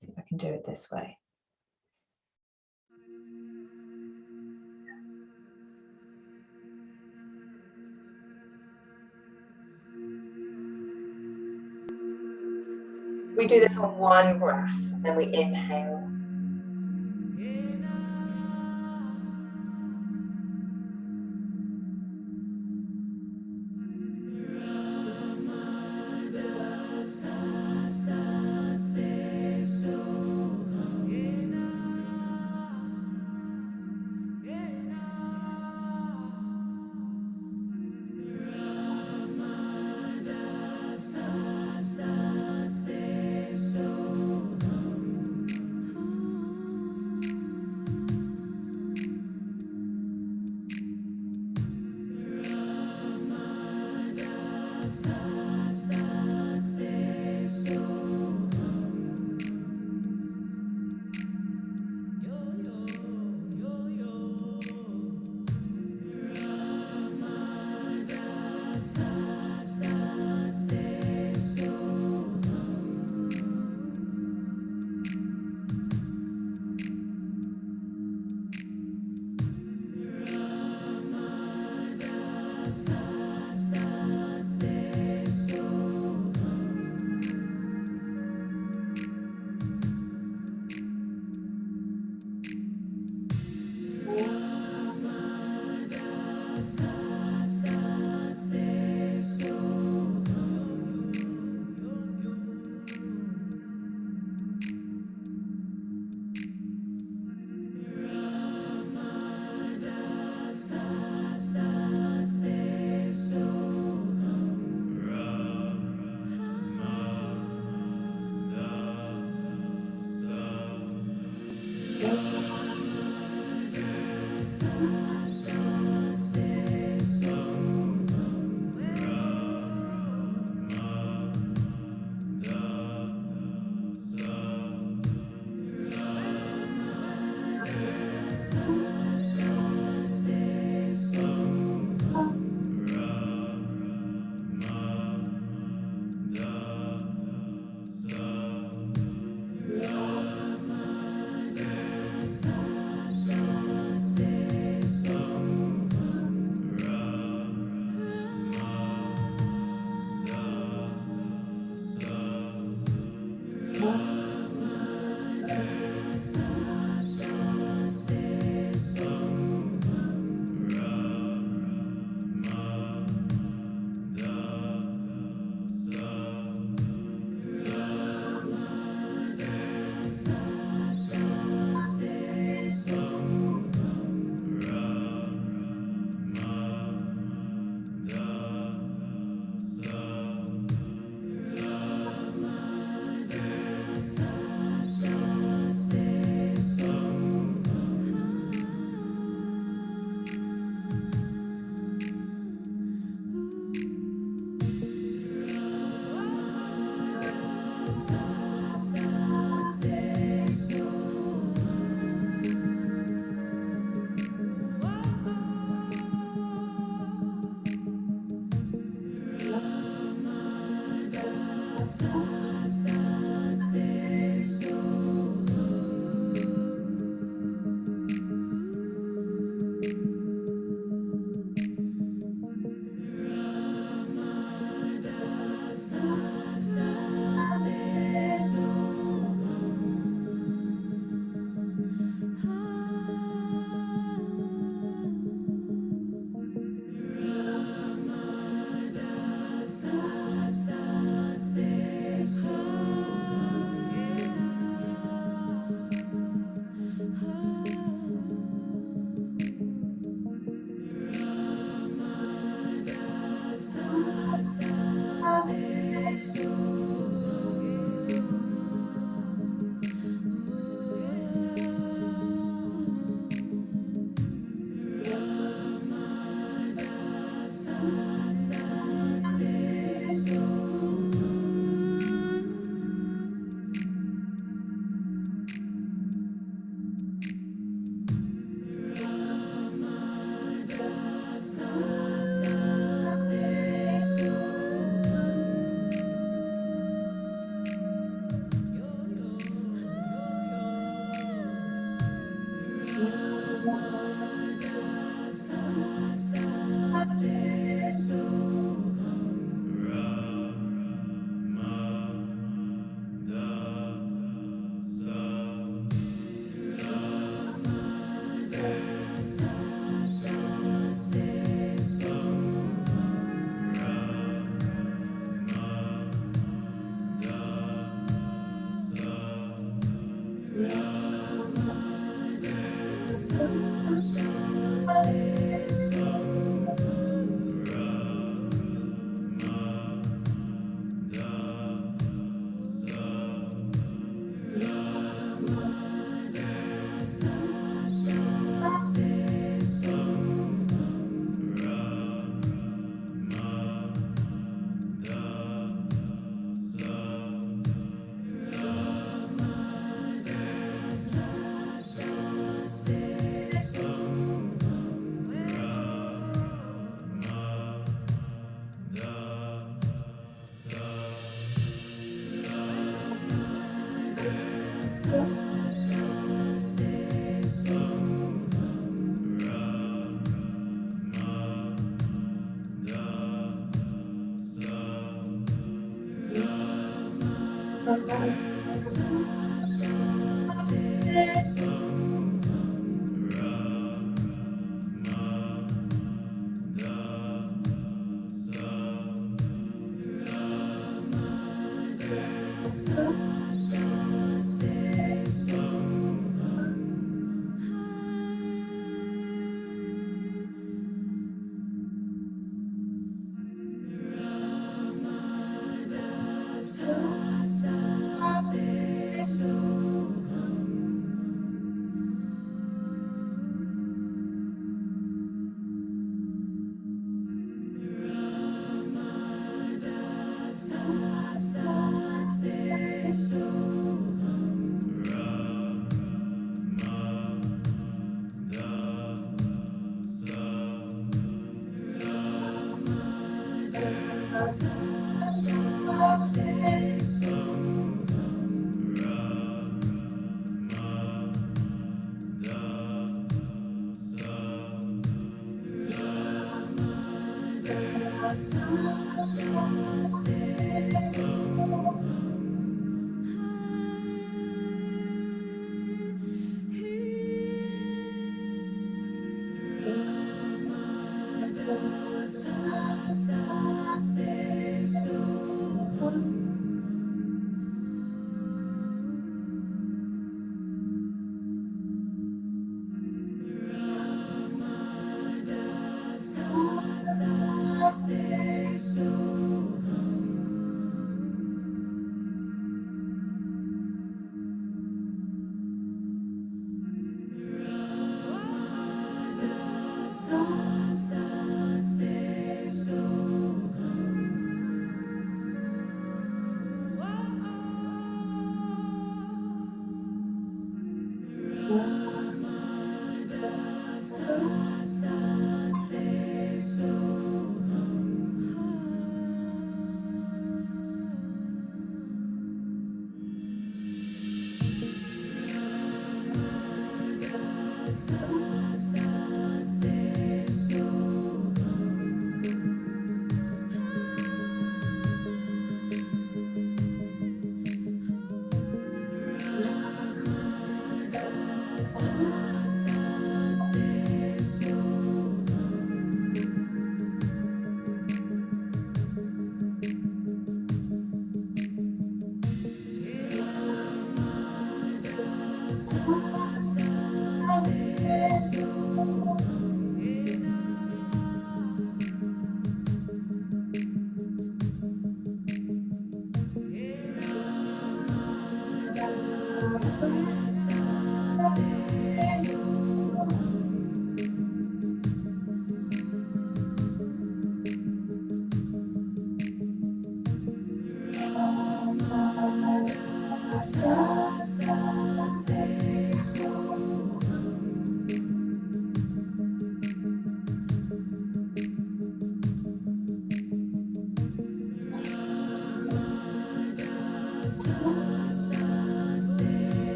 Speaker 1: See if I can do it this way. We do this on one breath, and then we inhale.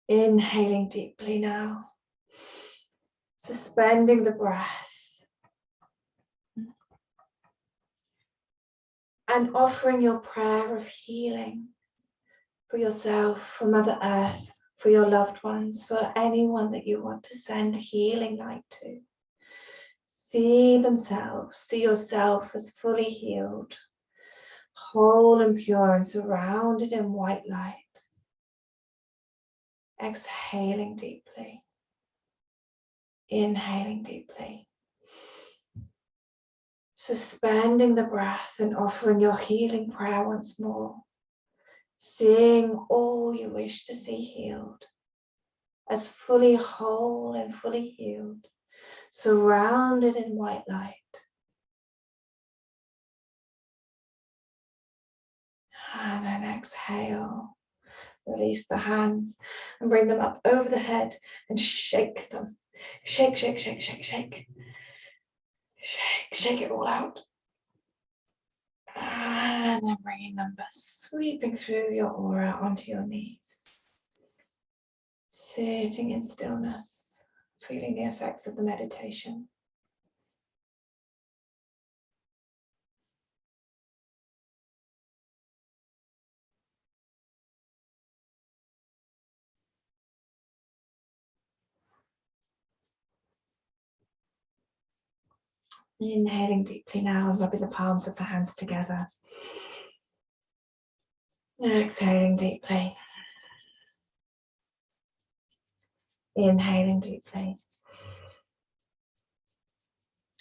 Speaker 1: Inhaling deeply now, suspending the breath and offering your prayer of healing for yourself, for Mother Earth, for your loved ones, for anyone that you want to send healing light to. See themselves, see yourself as fully healed, whole and pure and surrounded in white light. Exhaling deeply, inhaling deeply, suspending the breath and offering your healing prayer once more, seeing all you wish to see healed as fully whole and fully healed, surrounded in white light. And then exhale. Release the hands and bring them up over the head and shake them. Shake, shake, shake, shake, shake. Shake, shake it all out. And then bringing them sweeping through your aura onto your knees. Sitting in stillness, feeling the effects of the meditation. Inhaling deeply now and rubbing the palms of the hands together. And exhaling deeply. Inhaling deeply.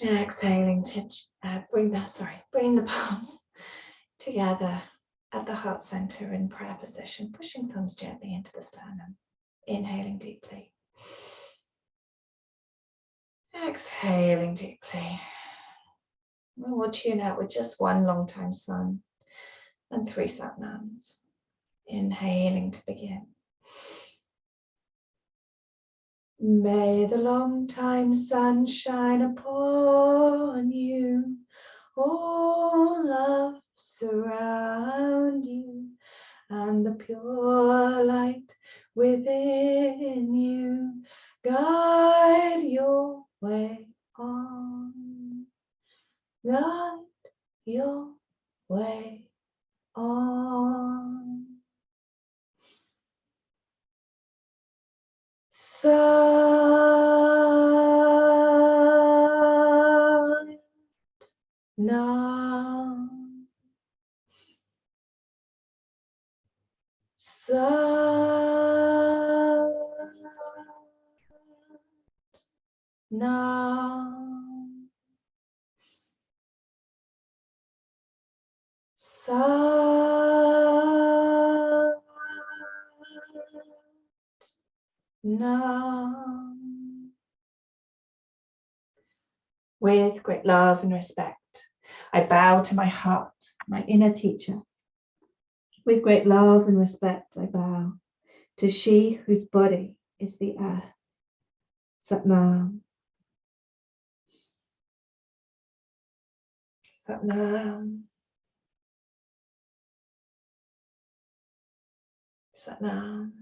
Speaker 1: And exhaling to bring the palms together at the heart center in prayer position, pushing thumbs gently into the sternum. Inhaling deeply. Exhaling deeply. We'll tune out with just one long time sun and 3 satnams. Inhaling to begin. May the long time sun shine upon you, all love surround you, and the pure light within you guide your way on. Guide your way on. Silent now. Silent Nam. Sat Nam. With great love and respect, I bow to my heart, my inner teacher. With great love and respect, I bow to she whose body is the earth. Sat Nam. Sat Nam. Sat Nam.